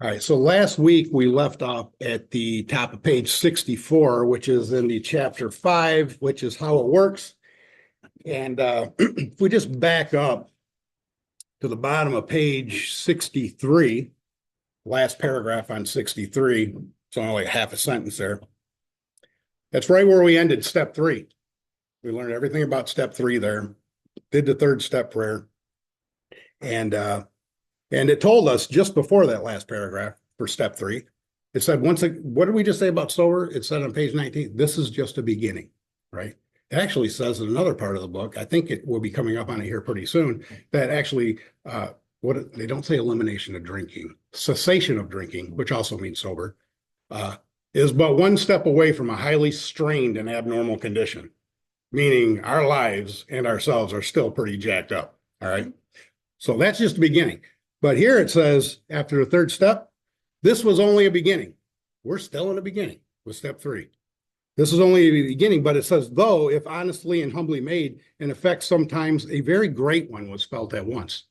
All right, so last week we left off at the top of page 64, which is in the chapter 5, which is how it works. And if we just back up to the bottom of page 63, last paragraph on 63, it's only like half a sentence there. That's right where we ended step 3. We learned everything about step 3 there, did the third step prayer. And it told us just before that last paragraph for step 3, it said, what did we just say about sober? It said on page 19, this is just a beginning, right? It actually says in another part of the book, I think it will be coming up on it here pretty soon, that actually, what they don't say elimination of drinking, cessation of drinking, which also means sober, is but one step away from a highly strained and abnormal condition, meaning our lives and ourselves are still pretty jacked up, all right? So that's just the beginning. But here it says, after the third step, this was only a beginning. We're still in the beginning with step 3. This is only a beginning, but it says, though, if honestly and humbly made, in effect, sometimes a very great one was felt at once.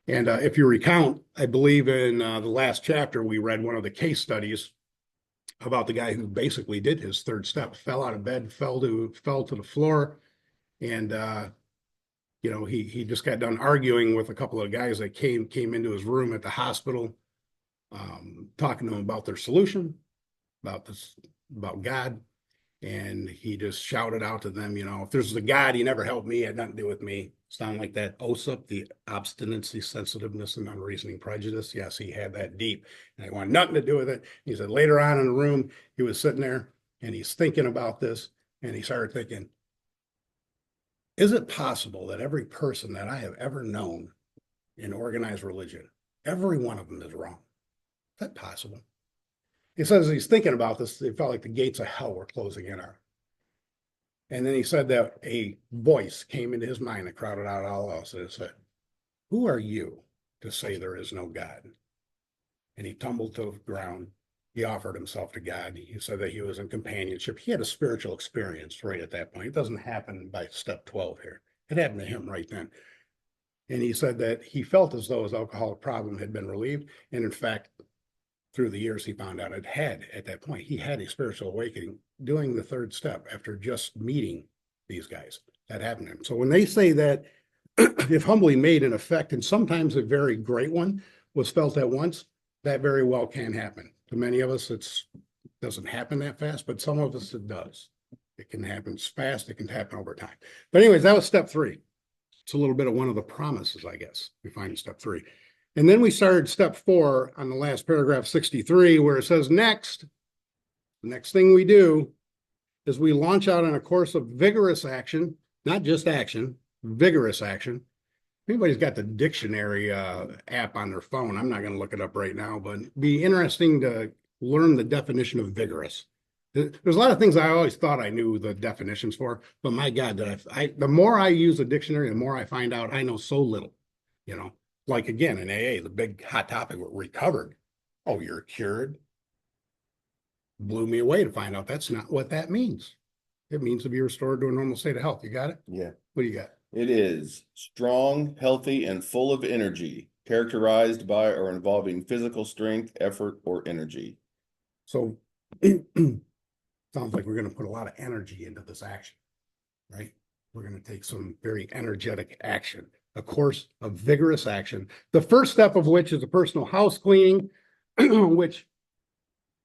And if you recount, I believe in the last chapter, we read one of the case studies about the guy who basically did his third step, fell out of bed, fell to the floor, and he just got done arguing with a couple of guys that came into his room at the hospital, talking to him about their solution, about God. And he just shouted out to them, if there's a God, he never helped me, it had nothing to do with me. Sound like that OSIP, the obstinacy, sensitiveness, and unreasoning prejudice. Yes, he had that deep, and it wanted nothing to do with it. He said later on in the room, he was sitting there and he's thinking about this, and he started thinking, is it possible that every person that I have ever known in organized religion, every one of them is wrong? Is that possible? He says he's thinking about this, it felt like the gates of hell were closing in on him. And then he said that a voice came into his mind that crowded out all else, and it said, who are you to say there is no God? And he tumbled to the ground. He offered himself to God. He said that he was in companionship. He had a spiritual experience right at that point. It doesn't happen by step 12 here. It happened to him right then. And he said that he felt as though his alcoholic problem had been relieved. And in fact, through the years, he found out at that point, he had a spiritual awakening doing the third step after just meeting these guys. That happened to him. So when they say that if humbly made, in effect, and sometimes a very great one was felt at once, that very well can happen. To many of us, it doesn't happen that fast, but some of us it does. It can happen fast, it can happen over time. But anyways, that was step 3. It's a little bit of one of the promises, I guess, we find in step 3. And then we started step 4 on the last paragraph 63, where it says the next thing we do is we launch out on a course of vigorous action, not just action, vigorous action. If anybody's got the dictionary app on their phone, I'm not going to look it up right now, but it'd be interesting to learn the definition of vigorous. There's a lot of things I always thought I knew the definitions for, but my God, the more I use a dictionary, the more I find out I know so little, Like again, in AA, the big hot topic, recovered. Oh, you're cured. Blew me away to find out that's not what that means. It means to be restored to a normal state of health. You got it? Yeah. What do you got? It is strong, healthy, and full of energy, characterized by or involving physical strength, effort, or energy. So sounds like we're going to put a lot of energy into this action, right? We're going to take some very energetic action, a course of vigorous action. The first step of which is a personal house cleaning, which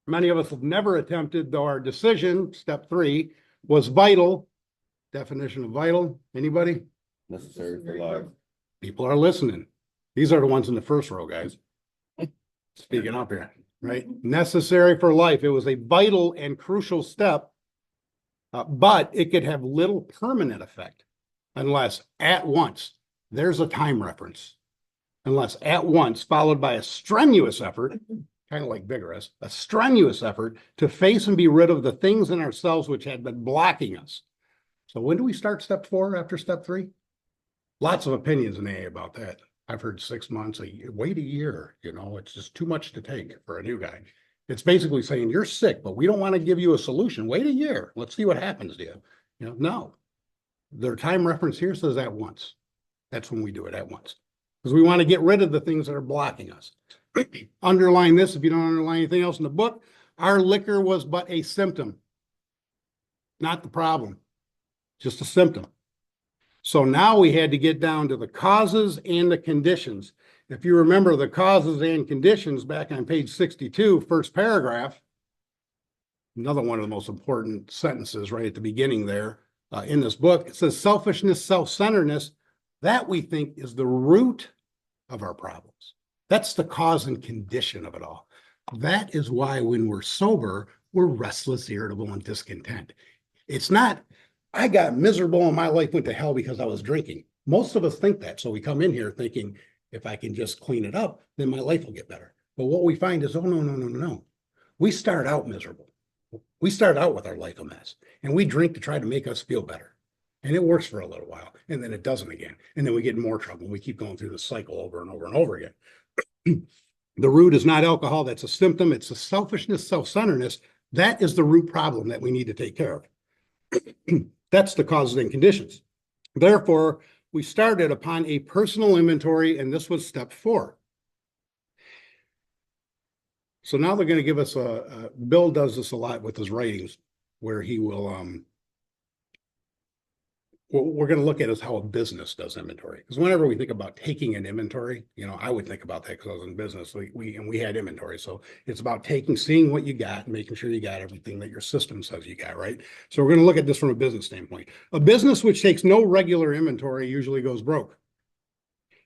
many of us have never attempted, though our decision, step 3, was vital. Definition of vital, anybody? Necessary for life. People are listening. These are the ones in the first row, guys. Speaking up here, right? Necessary for life. It was a vital and crucial step, but it could have little permanent effect unless at once, there's a time reference, unless at once followed by a strenuous effort, kind of like vigorous, a strenuous effort to face and be rid of the things in ourselves which had been blocking us. So when do we start step 4 after step 3? Lots of opinions in AA about that. I've heard 6 months, wait a year, it's just too much to take for a new guy. It's basically saying you're sick, but we don't want to give you a solution. Wait a year. Let's see what happens to you. No. Their time reference here says at once. That's when we do it at once. Because we want to get rid of the things that are blocking us. Underline this if you don't underline anything else in the book. Our liquor was but a symptom, not the problem, just a symptom. So now we had to get down to the causes and the conditions. If you remember the causes and conditions back on page 62, first paragraph, another one of the most important sentences right at the beginning there in this book, it says selfishness, self-centeredness, that we think is the root of our problems. That's the cause and condition of it all. That is why when we're sober, we're restless, irritable, and discontent. It's not, I got miserable and my life went to hell because I was drinking. Most of us think that. So we come in here thinking, if I can just clean it up, then my life will get better. But what we find is, oh, no, no, no, no, no. We start out miserable. We start out with our life a mess, and we drink to try to make us feel better. And it works for a little while, and then it doesn't again. And then we get in more trouble. We keep going through the cycle over and over and over again. The root is not alcohol. That's a symptom. It's a selfishness, self-centeredness. That is the root problem that we need to take care of. That's the causes and conditions. Therefore, we started upon a personal inventory, and this was step 4. So now they're going to give us Bill does this a lot with his writings, where he will, what we're going to look at is how a business does inventory. Because whenever we think about taking an inventory, I would think about that because I was in business. We had inventory. So it's about seeing what you got and making sure you got everything that your system says you got, right? So we're going to look at this from a business standpoint. A business which takes no regular inventory usually goes broke.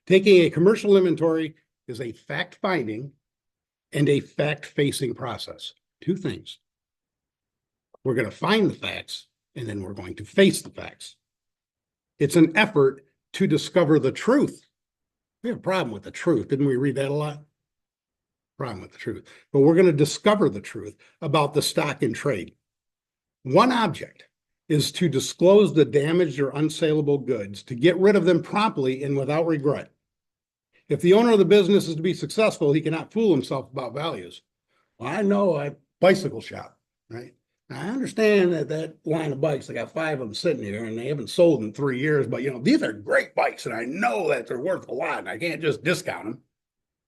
Taking a commercial inventory is a fact-finding and a fact-facing process. 2 things. We're going to find the facts, and then we're going to face the facts. It's an effort to discover the truth. We have a problem with the truth. Didn't we read that a lot? Problem with the truth. But we're going to discover the truth about the stock in trade. One object is to disclose the damaged or unsaleable goods, to get rid of them promptly and without regret. If the owner of the business is to be successful, he cannot fool himself about values. Well, I know a bicycle shop, right? I understand that line of bikes, I got 5 of them sitting here and they haven't sold in 3 years, but these are great bikes and I know that they're worth a lot and I can't just discount them.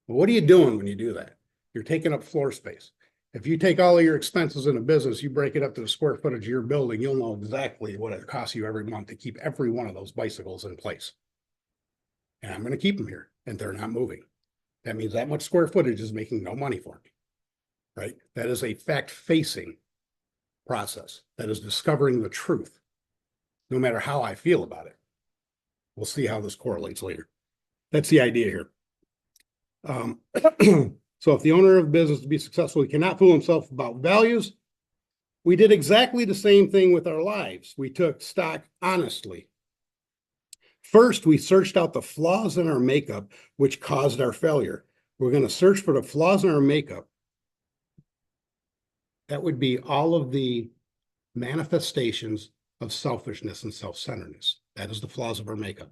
Well, what are you doing when you do that? You're taking up floor space. If you take all of your expenses in a business, you break it up to the square footage of your building, you'll know exactly what it costs you every month to keep every one of those bicycles in place. And I'm going to keep them here and they're not moving. That means that much square footage is making no money for me, right? That is a fact-facing process. That is discovering the truth, no matter how I feel about it. We'll see how this correlates later. That's the idea here. So if the owner of business to be successful, he cannot fool himself about values. We did exactly the same thing with our lives. We took stock honestly. First, we searched out the flaws in our makeup, which caused our failure. We're going to search for the flaws in our makeup. That would be all of the manifestations of selfishness and self-centeredness. That is the flaws of our makeup,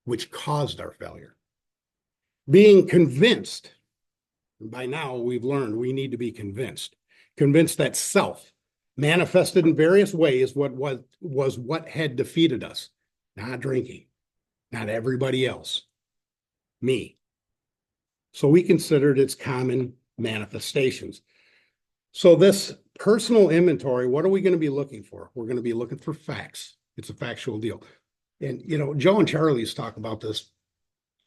which caused our failure. Being convinced, by now we've learned we need to be convinced that self manifested in various ways was what had defeated us. Not drinking, not everybody else, me. So we considered its common manifestations. So this personal inventory, what are we going to be looking for? We're going to be looking for facts. It's a factual deal. And, Joe and Charlie's talk about this,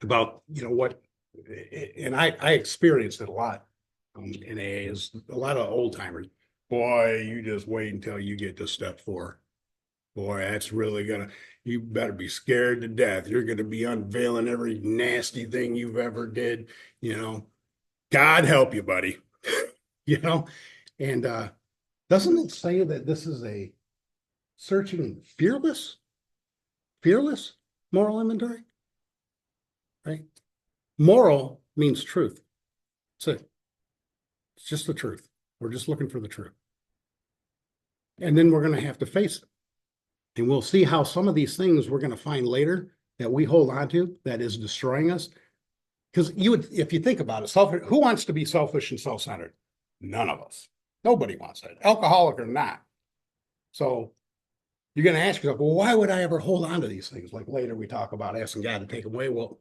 about, what, and I experienced it a lot in AA, is a lot of old timers. Boy, you just wait until you get to step 4. Boy, that's really you better be scared to death. You're going to be unveiling every nasty thing you've ever did, God help you, buddy. And doesn't it say that this is a searching fearless moral inventory? Right? Moral means truth. That's it. It's just the truth. We're just looking for the truth. And then we're going to have to face it. And we'll see how some of these things we're going to find later that we hold on to that is destroying us. Because if you think about it, who wants to be selfish and self-centered? None of us. Nobody wants that, alcoholic or not. So you're going to ask yourself, well, why would I ever hold on to these things? Like later we talk about asking God to take away. Well,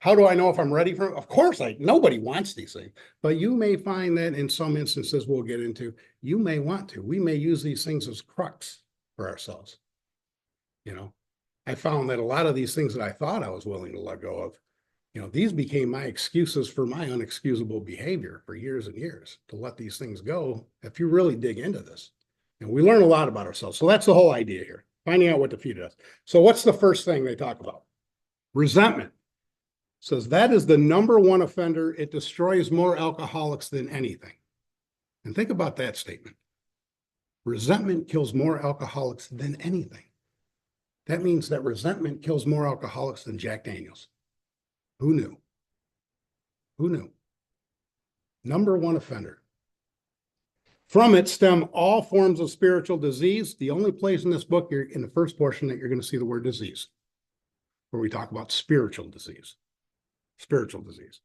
How do I know if I'm ready for it? Of course, nobody wants these things, but you may find that in some instances we'll get into, you may want to. We may use these things as crux for ourselves. You know, I found that a lot of these things that I thought I was willing to let go of, these became my excuses for my unexcusable behavior for years and years to let these things go. If you really dig into this, and we learn a lot about ourselves. So that's the whole idea here, finding out what defeat is. So what's the first thing they talk about? Resentment. Says that is the number one offender. It destroys more alcoholics than anything. And think about that statement. Resentment kills more alcoholics than anything. That means that resentment kills more alcoholics than Jack Daniels. Who knew? Who knew? Number one offender. From it stem all forms of spiritual disease. The only place in this book, in the first portion, that you're going to see the word disease, where we talk about spiritual disease. Spiritual disease.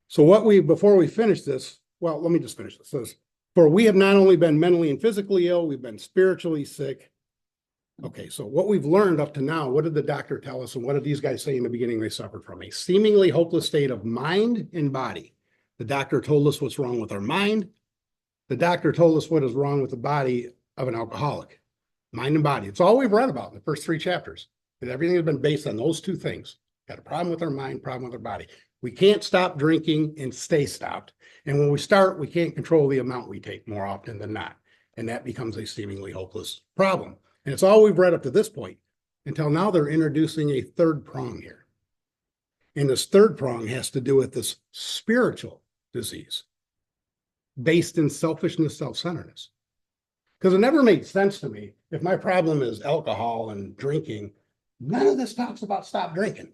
So before we finish this, well, let me just finish this. It says, for we have not only been mentally and physically ill, we've been spiritually sick. Okay, so what we've learned up to now, what did the doctor tell us? And what did these guys say in the beginning they suffered from? A seemingly hopeless state of mind and body. The doctor told us what's wrong with our mind. The doctor told us what is wrong with the body of an alcoholic. Mind and body. It's all we've read about in the first 3 chapters. And everything has been based on those 2 things. Got a problem with our mind, problem with our body. We can't stop drinking and stay stopped. And when we start, we can't control the amount we take more often than not. And that becomes a seemingly hopeless problem. And it's all we've read up to this point, until now they're introducing a third prong here. And this third prong has to do with this spiritual disease based in selfishness, self-centeredness. Because it never made sense to me, if my problem is alcohol and drinking, none of this talks about stop drinking.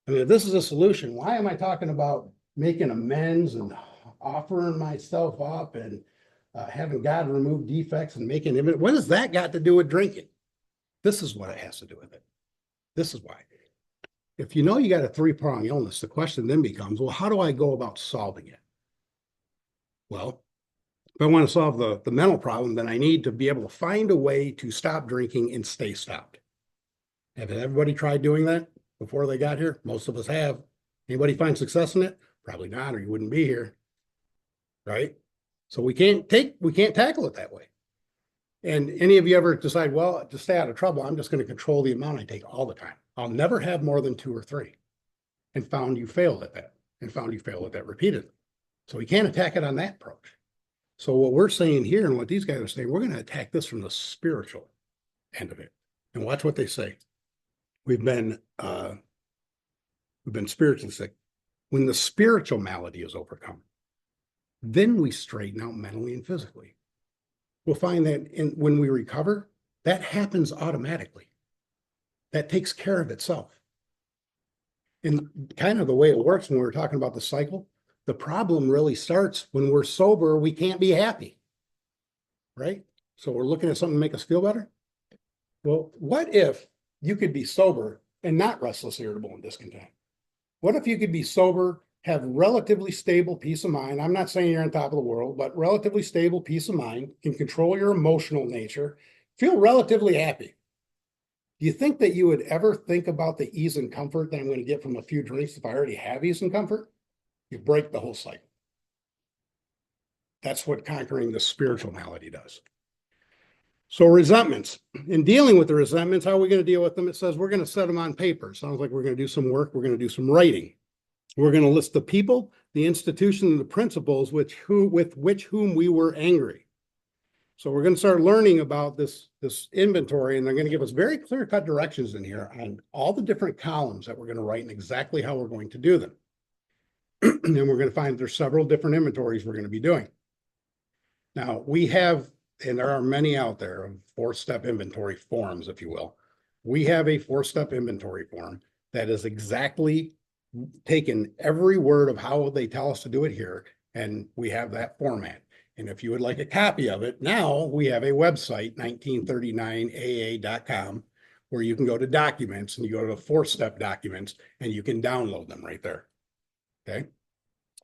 I mean, if this is a solution, why am I talking about making amends and offering myself up and having God remove defects and making him? What has that got to do with drinking? This is what it has to do with it. This is why. If you know you got a 3-prong illness, the question then becomes, well, how do I go about solving it? Well, if I want to solve the mental problem, then I need to be able to find a way to stop drinking and stay stopped. Have everybody tried doing that before they got here? Most of us have. Anybody find success in it? Probably not, or you wouldn't be here. Right? So we can't tackle it that way. And any of you ever decide, well, to stay out of trouble, I'm just going to control the amount I take all the time. I'll never have more than 2 or 3. And found you failed at that. And found you failed at that repeatedly. So we can't attack it on that approach. So what we're saying here and what these guys are saying, we're going to attack this from the spiritual end of it. And watch what they say. We've been spiritually sick. When the spiritual malady is overcome, then we straighten out mentally and physically. We'll find that when we recover, that happens automatically. That takes care of itself. And kind of the way it works when we're talking about the cycle, the problem really starts when we're sober, we can't be happy, right? So we're looking at something to make us feel better. Well, what if you could be sober and not restless, irritable, and discontent? What if you could be sober, have relatively stable peace of mind? I'm not saying you're on top of the world, but relatively stable peace of mind, can control your emotional nature, feel relatively happy. Do you think that you would ever think about the ease and comfort that I'm going to get from a few drinks if I already have ease and comfort? You break the whole cycle. That's what conquering the spiritual malady does. So resentments. In dealing with the resentments, how are we going to deal with them? It says we're going to set them on paper. Sounds like we're going to do some work. We're going to do some writing. We're going to list the people, the institution, and the principles with whom we were angry. So we're going to start learning about this inventory, and they're going to give us very clear-cut directions in here on all the different columns that we're going to write and exactly how we're going to do them. And we're going to find there's several different inventories we're going to be doing. Now, we have, and there are many out there, of 4-step inventory forms, if you will. We have a 4-step inventory form that is exactly taken every word of how they tell us to do it here, and we have that format. And if you would like a copy of it, now we have a website, 1939aa.com, where you can go to documents and you go to the 4-step documents and you can download them right there. Okay.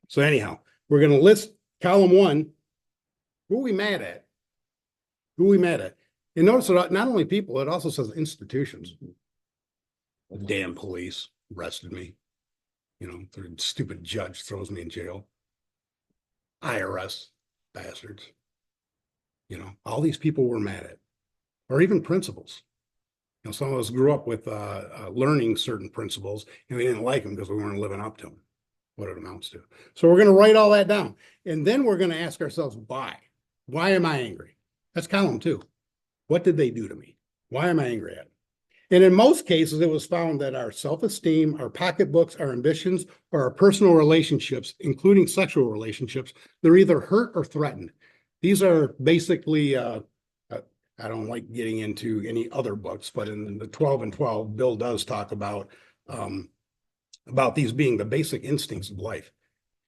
So anyhow, we're going to list column 1. Who are we mad at? Who are we mad at? And notice that not only people, it also says institutions. The damn police arrested me. The stupid judge throws me in jail. IRS bastards. All these people were mad at, or even principals. Some of us grew up with learning certain principles, and we didn't like them because we weren't living up to them, what it amounts to. So we're going to write all that down. And then we're going to ask ourselves, why? Why am I angry? That's column 2. What did they do to me? Why am I angry at them? And in most cases, it was found that our self-esteem, our pocketbooks, our ambitions, or our personal relationships, including sexual relationships, they're either hurt or threatened. These are basically, I don't like getting into any other books, but in the 12 and 12, Bill does talk about these being the basic instincts of life.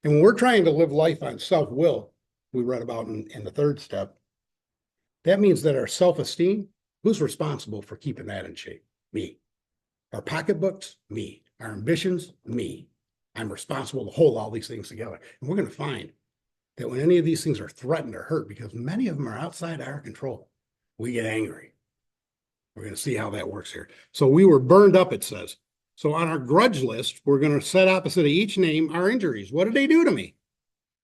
And when we're trying to live life on self-will, we read about in the 3rd step, that means that our self-esteem, who's responsible for keeping that in shape? Me. Our pocketbooks, me. Our ambitions, me. I'm responsible to hold all these things together. And we're going to find that when any of these things are threatened or hurt, because many of them are outside our control, we get angry. We're going to see how that works here. So we were burned up, it says. So on our grudge list, we're going to set opposite of each name our injuries. What did they do to me?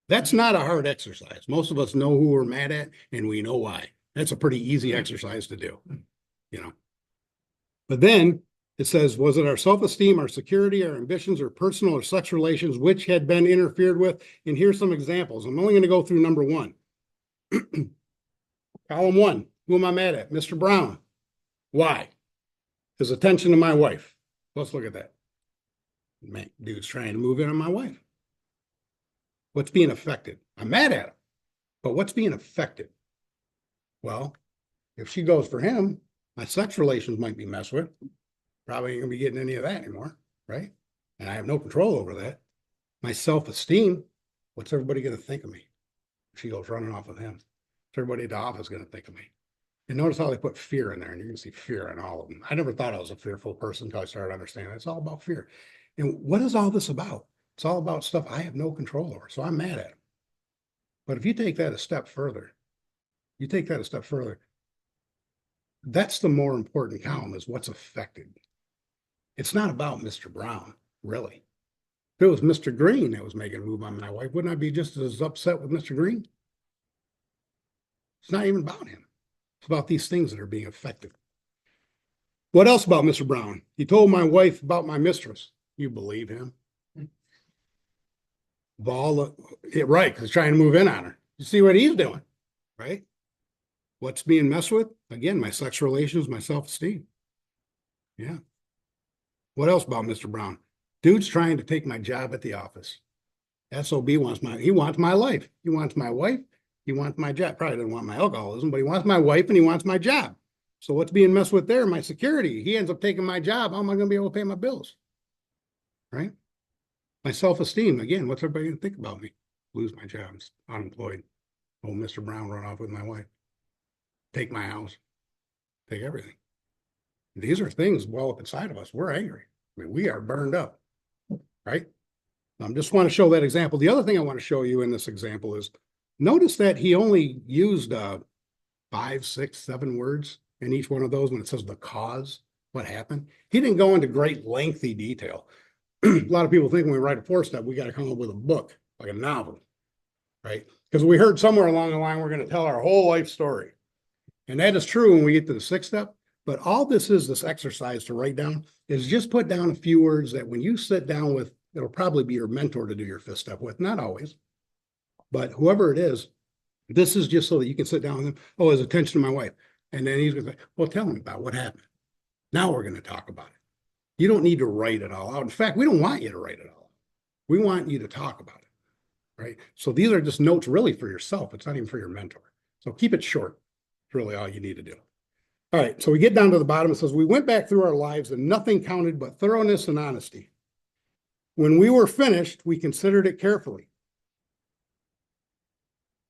That's not a hard exercise. Most of us know who we're mad at, and we know why. That's a pretty easy exercise to do, But then it says, was it our self-esteem, our security, our ambitions, or personal or sex relations which had been interfered with? And here's some examples. I'm only going to go through number 1. Column 1, who am I mad at? Mr. Brown. Why? His attention to my wife. Let's look at that. Man, dude's trying to move in on my wife. What's being affected? I'm mad at him, but what's being affected? Well, if she goes for him, my sex relations might be messed with. Probably ain't gonna be getting any of that anymore, right? And I have no control over that. My self-esteem, what's everybody gonna think of me? If she goes running off with him, what's everybody at the office gonna think of me? And notice how they put fear in there, and you can see fear in all of them. I never thought I was a fearful person until I started understanding it's all about fear. And what is all this about? It's all about stuff I have no control over, so I'm mad at him. But if you take that a step further, that's the more important column, is what's affected. It's not about Mr. Brown, really. If it was Mr. Green that was making a move on my wife, wouldn't I be just as upset with Mr. Green? It's not even about him. It's about these things that are being affected. What else about Mr. Brown? He told my wife about my mistress. You believe him? Right, because he's trying to move in on her. You see what he's doing, right? What's being messed with? Again, my sex relations, my self-esteem. Yeah. What else about Mr. Brown? Dude's trying to take my job at the office. SOB wants my life. He wants my wife. He wants my job. Probably doesn't want my alcoholism, but he wants my wife and he wants my job. So what's being messed with there? My security. He ends up taking my job. How am I going to be able to pay my bills? Right? My self-esteem. Again, what's everybody going to think about me? Lose my job. I'm unemployed. Oh, Mr. Brown run off with my wife. Take my house. Take everything. These are things well up inside of us. We're angry. I mean, we are burned up. Right? I just want to show that example. The other thing I want to show you in this example is, notice that he only used 5, 6, 7 words in each one of those when it says the cause, what happened. He didn't go into great lengthy detail. A lot of people think when we write a 4-step, we got to come up with a book, like a novel, right? Because we heard somewhere along the line, we're going to tell our whole life story. And that is true when we get to the 6th step. But all this exercise to write down, is just put down a few words that when you sit down with, it'll probably be your mentor to do your 5th step with, not always. But whoever it is, this is just so that you can sit down with him. Oh, his attention to my wife. And then he's going to say, well, tell him about what happened. Now we're going to talk about it. You don't need to write it all out. In fact, we don't want you to write it all out. We want you to talk about it, right? So these are just notes really for yourself. It's not even for your mentor. So keep it short. It's really all you need to do. All right, so we get down to the bottom. It says, we went back through our lives and nothing counted but thoroughness and honesty. When we were finished, we considered it carefully.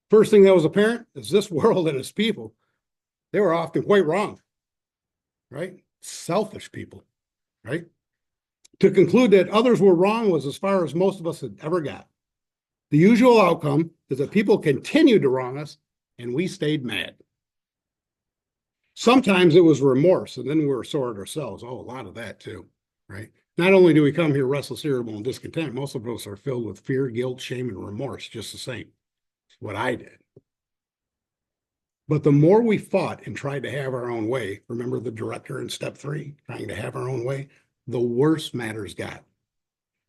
First thing that was apparent is this world and its people, they were often quite wrong, right? Selfish people, right? To conclude that others were wrong was as far as most of us had ever got. The usual outcome is that people continued to wrong us and we stayed mad. Sometimes it was remorse, and then we were sore at ourselves. Oh, a lot of that too, right? Not only do we come here restless, irritable, and discontent, most of us are filled with fear, guilt, shame, and remorse, just the same. It's what I did. But the more we fought and tried to have our own way, remember the director in step 3, trying to have our own way, the worse matters got.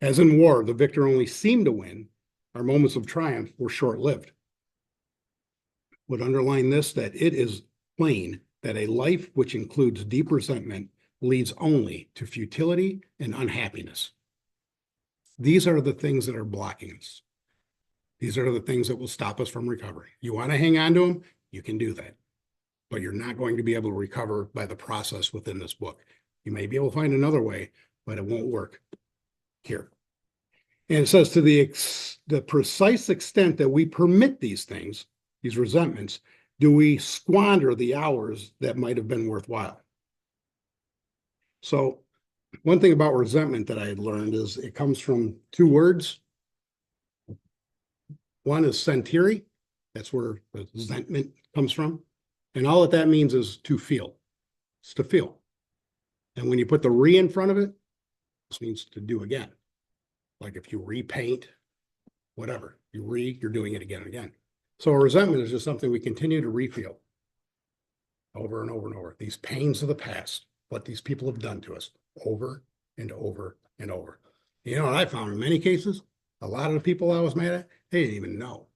As in war, the victor only seemed to win. Our moments of triumph were short-lived. Would underline this, that it is plain that a life which includes deep resentment leads only to futility and unhappiness. These are the things that are blocking us. These are the things that will stop us from recovery. You want to hang on to them, you can do that. But you're not going to be able to recover by the process within this book. You may be able to find another way, but it won't work here. And it says to the precise extent that we permit these things, these resentments, do we squander the hours that might have been worthwhile. So one thing about resentment that I had learned is it comes from 2 words. One is sentiri. That's where resentment comes from. And all that means is to feel. It's to feel. And when you put the re in front of it, this means to do again. Like if you repaint, whatever, you're doing it again and again. So a resentment is just something we continue to refeel over and over and over. These pains of the past, what these people have done to us over and over and over. You know what I found in many cases? A lot of the people I was mad at, they didn't even know.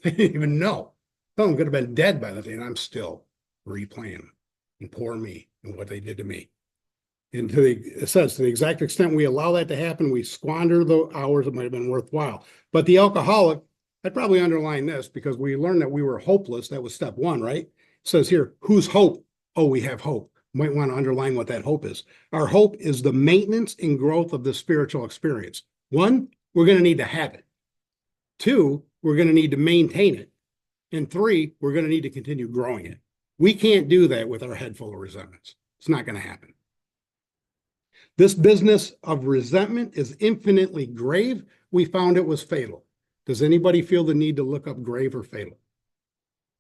They didn't even know. Some of them could have been dead by the day, and I'm still replaying and poor me and what they did to me. And it says, to the exact extent we allow that to happen, we squander the hours that might have been worthwhile. But the alcoholic, I'd probably underline this because we learned that we were hopeless. That was step 1, right? It says here, whose hope? Oh, we have hope. Might want to underline what that hope is. Our hope is the maintenance and growth of the spiritual experience. 1, we're going to need to have it. 2, we're going to need to maintain it. And 3, we're going to need to continue growing it. We can't do that with our head full of resentments. It's not going to happen. This business of resentment is infinitely grave. We found it was fatal. Does anybody feel the need to look up grave or fatal?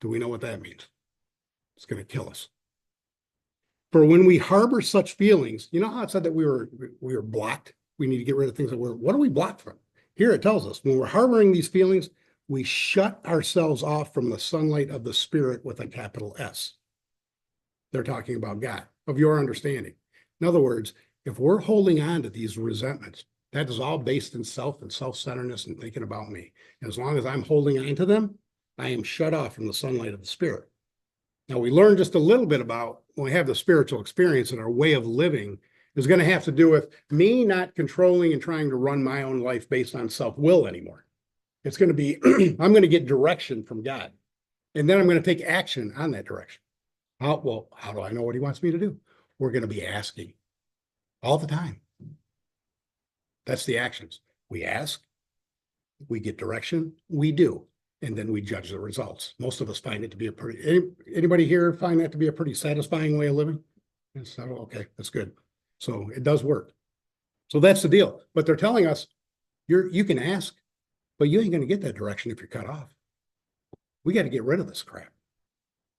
Do we know what that means? It's going to kill us. For when we harbor such feelings, you know how it said that we were blocked? We need to get rid of things that what are we blocked from? Here it tells us when we're harboring these feelings, we shut ourselves off from the sunlight of the Spirit with a capital S. They're talking about God, of your understanding. In other words, if we're holding on to these resentments, that is all based in self and self-centeredness and thinking about me. And as long as I'm holding on to them, I am shut off from the sunlight of the Spirit. Now, we learned just a little bit about when we have the spiritual experience, and our way of living is going to have to do with me not controlling and trying to run my own life based on self-will anymore. It's going to be, I'm going to get direction from God. And then I'm going to take action on that direction. How do I know what he wants me to do? We're going to be asking all the time. That's the actions. We ask, we get direction, we do, and then we judge the results. Most of us find it to be anybody here find that to be a pretty satisfying way of living? So, okay, that's good. So it does work. So that's the deal. But they're telling us you can ask, but you ain't going to get that direction if you're cut off. We got to get rid of this crap.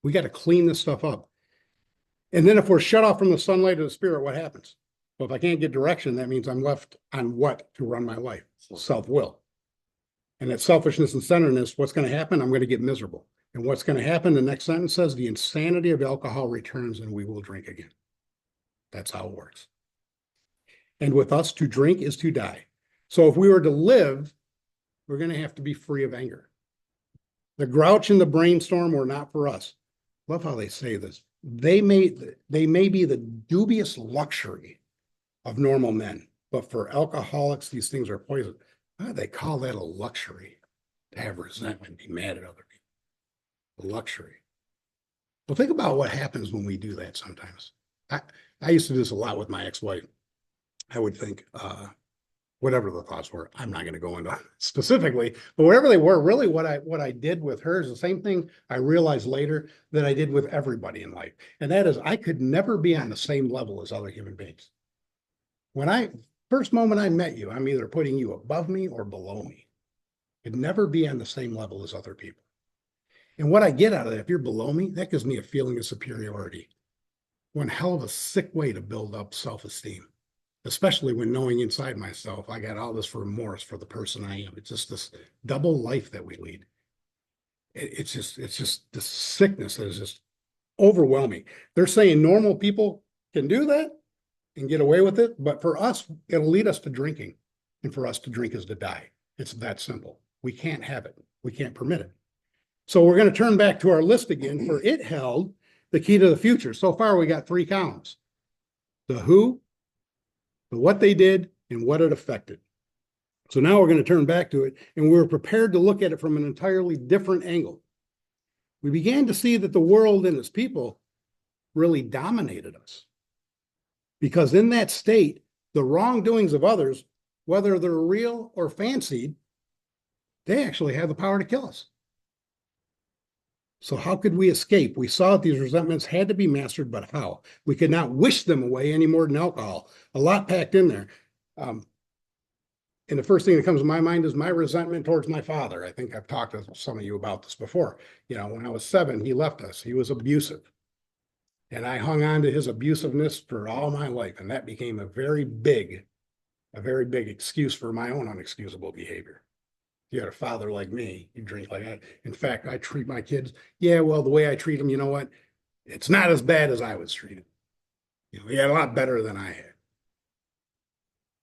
We got to clean this stuff up. And then if we're shut off from the sunlight of the Spirit, what happens? Well, if I can't get direction, that means I'm left on what to run my life? Self-will. And that selfishness and centeredness, what's going to happen? I'm going to get miserable. And what's going to happen? The next sentence says, the insanity of alcohol returns and we will drink again. That's how it works. And with us, to drink is to die. So if we were to live, we're going to have to be free of anger. The grouch and the brainstorm were not for us. Love how they say this. They may be the dubious luxury of normal men, but for alcoholics, these things are poison. Why do they call that a luxury? To have resentment, be mad at other people. A luxury. Well, think about what happens when we do that sometimes. I used to do this a lot with my ex-wife. I would think, whatever the thoughts were, I'm not going to go into specifically, but whatever they were, really what I did with her is the same thing I realized later that I did with everybody in life. And that is I could never be on the same level as other human beings. First moment I met you, I'm either putting you above me or below me. Could never be on the same level as other people. And what I get out of that, if you're below me, that gives me a feeling of superiority. One hell of a sick way to build up self-esteem. especially when knowing inside myself, I got all this remorse for the person I am. It's just this double life that we lead. It's just this sickness that is just overwhelming. They're saying normal people can do that and get away with it, but for us, it'll lead us to drinking. And for us to drink is to die. It's that simple. We can't have it. We can't permit it. So we're going to turn back to our list again, for it held the key to the future. So far, we got 3 columns: the who, the what they did, and what it affected. So now we're going to turn back to it, and we're prepared to look at it from an entirely different angle. We began to see that the world and its people really dominated us. Because in that state, the wrongdoings of others, whether they're real or fancied, they actually have the power to kill us. So how could we escape? We saw that these resentments had to be mastered, but how? We could not wish them away any more than alcohol. A lot packed in there. And the first thing that comes to my mind is my resentment towards my father. I think I've talked to some of you about this before. You know, when I was 7, he left us. He was abusive. And I hung on to his abusiveness for all my life. And that became a very big excuse for my own unexcusable behavior. You had a father like me, you drink like that. In fact, I treat my kids, yeah, well, the way I treat them, you know what? It's not as bad as I was treated. You know, he had a lot better than I had.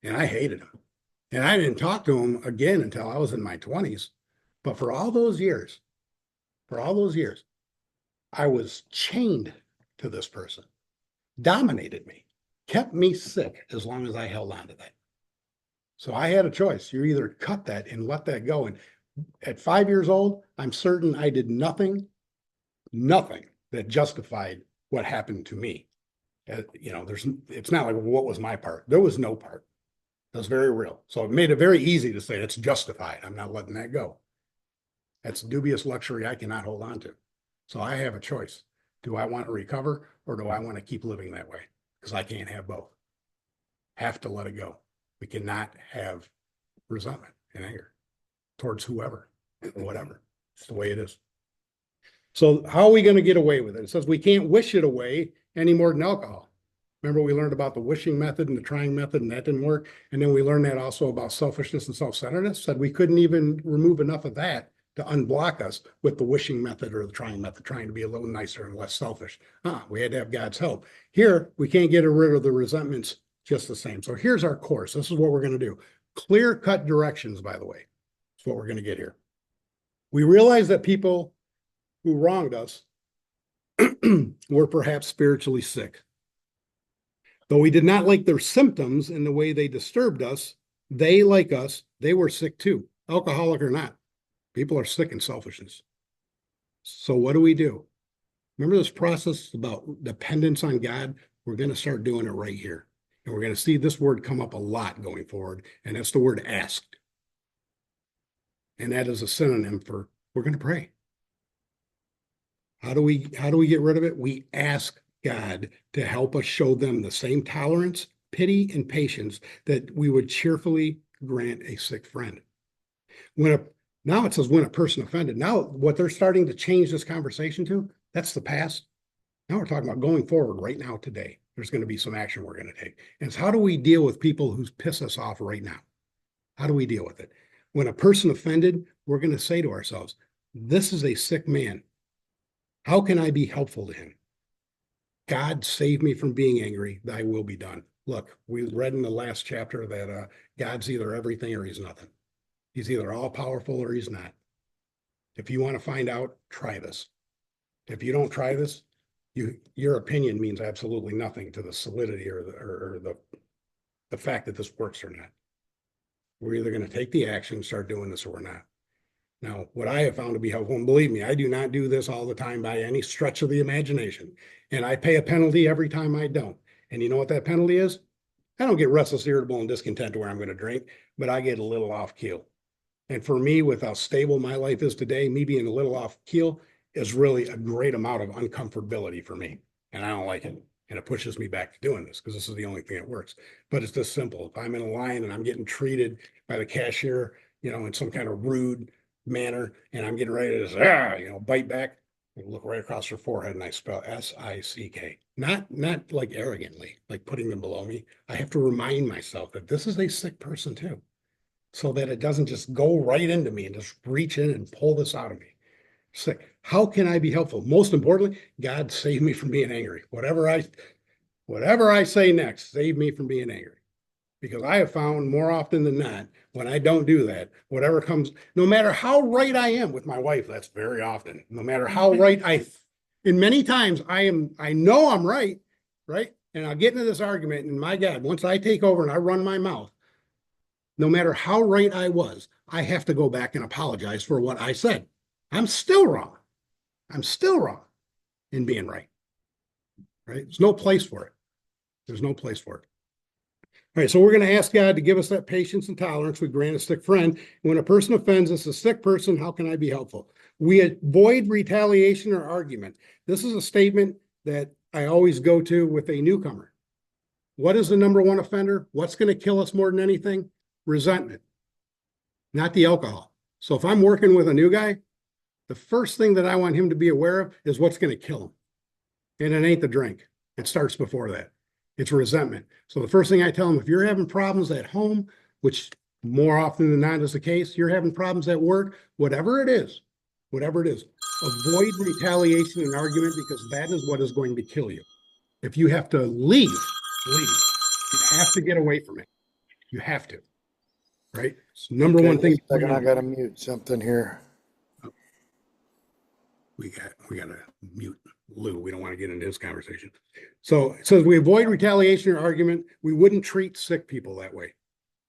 And I hated him. And I didn't talk to him again until I was in my 20s. But for all those years, I was chained to this person, dominated me, kept me sick as long as I held on to that. So I had a choice. You either cut that and let that go. And at 5 years old, I'm certain I did nothing that justified what happened to me. You know, it's not like, what was my part? There was no part. It was very real. So it made it very easy to say it's justified. I'm not letting that go. That's a dubious luxury I cannot hold on to. So I have a choice. Do I want to recover, or do I want to keep living that way? Because I can't have both. Have to let it go. We cannot have resentment and anger towards whoever and whatever. It's the way it is. So how are we going to get away with it? It says we can't wish it away any more than alcohol. Remember, we learned about the wishing method and the trying method, and that didn't work. And then we learned that also about selfishness and self-centeredness. Said we couldn't even remove enough of that to unblock us with the wishing method or the trying method, trying to be a little nicer and less selfish. We had to have God's help. Here, we can't get rid of the resentments just the same. So here's our course. This is what we're going to do. Clear-cut directions, by the way. That's what we're going to get here. We realize that people who wronged us were perhaps spiritually sick. Though we did not like their symptoms and the way they disturbed us, they, like us, they were sick too, alcoholic or not. People are sick in selfishness. So what do? Remember this process about dependence on God? We're going to start doing it right here. And we're going to see this word come up a lot going forward, and that's the word asked. And that is a synonym for we're going to pray. How do we get rid of it? We ask God to help us show them the same tolerance, pity, and patience that we would cheerfully grant a sick friend. Now it says when a person offended. Now what they're starting to change this conversation to, that's the past. Now we're talking about going forward right now today. There's going to be some action we're going to take. And it's how do we deal with people who piss us off right now? How do we deal with it? When a person offended, we're going to say to ourselves, this is a sick man. How can I be helpful to him? God, save me from being angry. Thy will be done. Look, we read in the last chapter that God's either everything or he's nothing. He's either all powerful or he's not. If you want to find out, try this. If you don't try this, your opinion means absolutely nothing to the solidity or the fact that this works or not. We're either going to take the action, start doing this, or we're not. Now, what I have found to be helpful, and believe me, I do not do this all the time by any stretch of the imagination. And I pay a penalty every time I don't. And you know what that penalty is? I don't get restless, irritable, and discontent to where I'm going to drink, but I get a little off keel. And for me, with how stable my life is today, me being a little off keel is really a great amount of uncomfortability for me. And I don't like it. And it pushes me back to doing this because this is the only thing that works. But it's this simple. If I'm in a line and I'm getting treated by the cashier, in some kind of rude manner, and I'm getting ready to bite back, I look right across her forehead and I spell S-I-C-K. Not like arrogantly, like putting them below me. I have to remind myself that this is a sick person too, so that it doesn't just go right into me and just reach in and pull this out of me. Sick. How can I be helpful? Most importantly, God save me from being angry. Whatever I say next, save me from being angry. Because I have found more often than not, when I don't do that, whatever comes, no matter how right I am with my wife, that's very often, no matter how right and many times I know I'm right, right? And I'll get into this argument, and my God, once I take over and I run my mouth, no matter how right I was, I have to go back and apologize for what I said. I'm still wrong. I'm still wrong in being right, right? There's no place for it. There's no place for it. All right, so we're going to ask God to give us that patience and tolerance. We grant a sick friend. When a person offends us, a sick person, how can I be helpful? We avoid retaliation or argument. This is a statement that I always go to with a newcomer. What is the number one offender? What's going to kill us more than anything? Resentment, not the alcohol. So if I'm working with a new guy, the first thing that I want him to be aware of is what's going to kill him. And it ain't the drink. It starts before that. It's resentment. So the first thing I tell them, if you're having problems at home, which more often than not is the case, you're having problems at work, whatever it is, avoid retaliation and argument, because that is what is going to kill you. If you have to leave. You have to get away from it. You have to, right? It's number one thing. Second, I gotta mute something here. We gotta mute Lou. We don't want to get into this conversation. So it says we avoid retaliation or argument. We wouldn't treat sick people that way.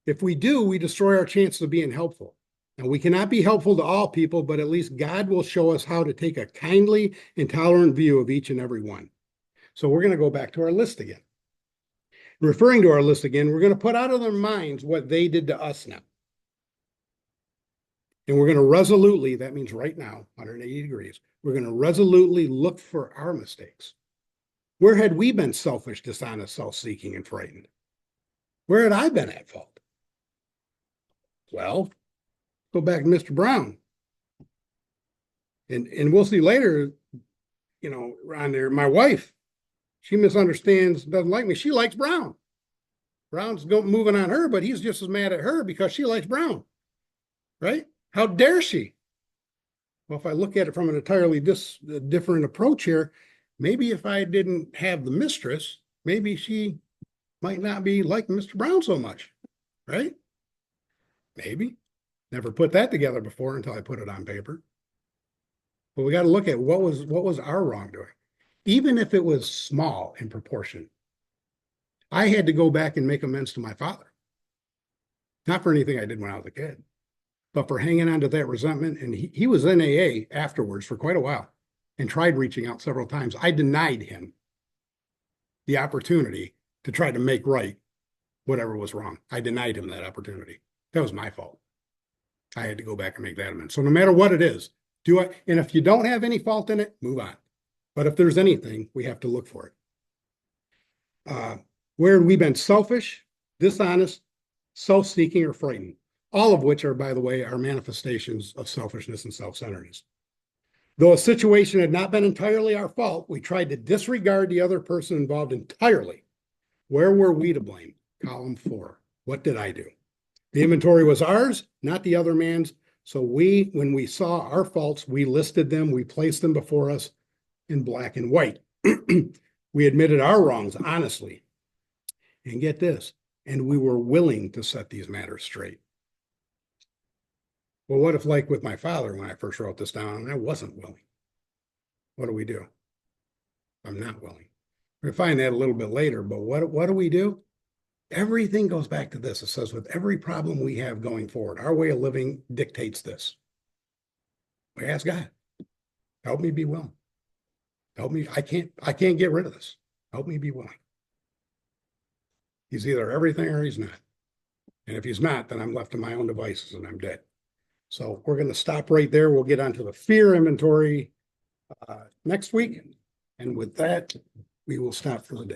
If we do, we destroy our chances of being helpful. Now, we cannot be helpful to all people, but at least God will show us how to take a kindly and tolerant view of each and every one. So we're going to go back to our list again. Referring to our list again, we're going to put out of their minds what they did to us now. And we're going to resolutely, that means right now, 180 degrees, we're going to resolutely look for our mistakes. Where had we been selfish, dishonest, self-seeking, and frightened? Where had I been at fault? Well, go back to Mr. Brown. And we'll see later, on there, my wife, she misunderstands, doesn't like me. She likes Brown. Brown's moving on her, but he's just as mad at her because she likes Brown, right? How dare she? Well, if I look at it from an entirely different approach here, maybe if I didn't have the mistress, maybe she might not be like Mr. Brown so much, right? Maybe. Never put that together before until I put it on paper. But we got to look at what was our wrongdoing, even if it was small in proportion. I had to go back and make amends to my father, not for anything I did when I was a kid, but for hanging on to that resentment. And he was in AA afterwards for quite a while and tried reaching out several times. I denied him the opportunity to try to make right whatever was wrong. I denied him that opportunity. That was my fault. I had to go back and make that amendment. So no matter what it is, and if you don't have any fault in it, move on. But if there's anything, we have to look for it. Where have we been selfish, dishonest, self-seeking, or frightened? All of which are, by the way, are manifestations of selfishness and self-centeredness. Though a situation had not been entirely our fault, we tried to disregard the other person involved entirely. Where were we to blame? Column 4. What did I do? The inventory was ours, not the other man's. So when we saw our faults, we listed them, we placed them before us in black and white. We admitted our wrongs honestly. And get this, and we were willing to set these matters straight. Well, what if, like with my father, when I first wrote this down, and I wasn't willing? What do? I'm not willing. We're going to find that a little bit later, but what do? Everything goes back to this. It says with every problem we have going forward, our way of living dictates this. We ask God, help me be willing. Help me. I can't get rid of this. Help me be willing. He's either everything or he's not. And if he's not, then I'm left to my own devices and I'm dead. So we're going to stop right there. We'll get onto the fear inventory next week. And with that, we will stop for the day.